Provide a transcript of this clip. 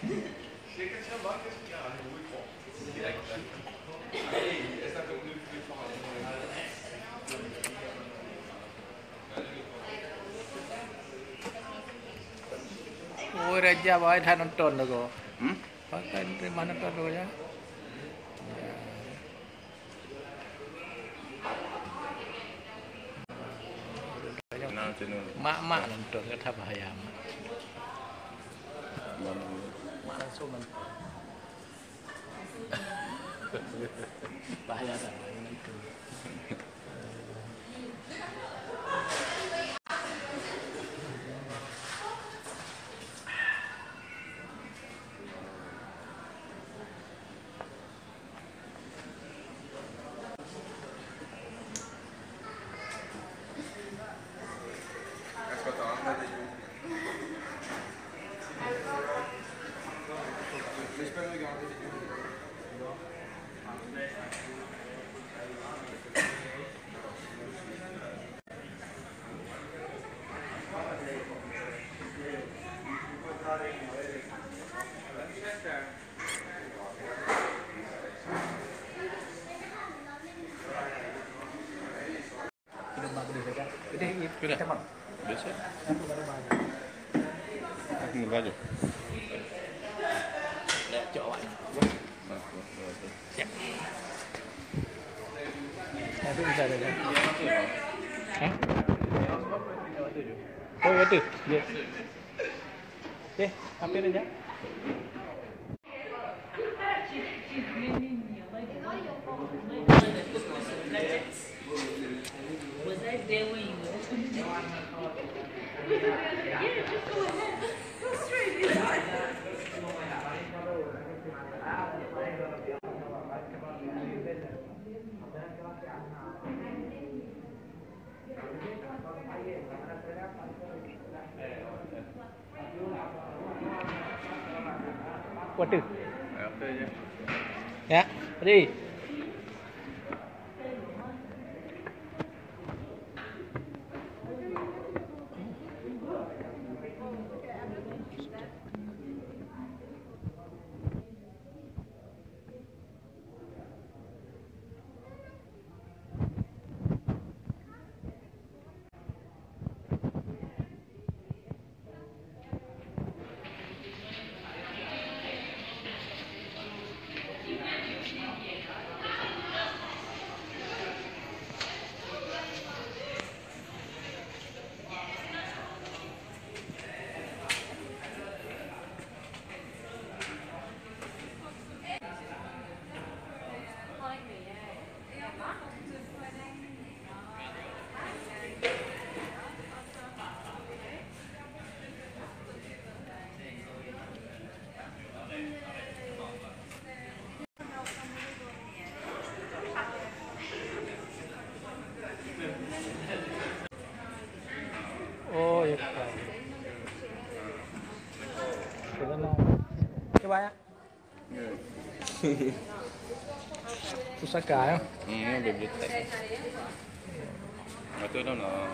Zeker zijn wakker? Ja, hoe ik vol. Direct. Hey, is dat ook nu van? Oh, Raja boy than nonton tu ko. Pakai terima nonton tu ya. Mak nonton kata bahaya mak. Mak langsung nonton. Bahaya tak itu. Sudah. Biasa. Ini baju. Lihat cowok. Siap. Itu bisa ada kan? Hah? Oh ya tuh. Hampir aja. Was I there when you opened it? Yeah, just go ahead. Go straight. Waduh. Ya, ready. Oh ya. Coba ya. Pusaka ya. Bibliotek. Itu dah nak.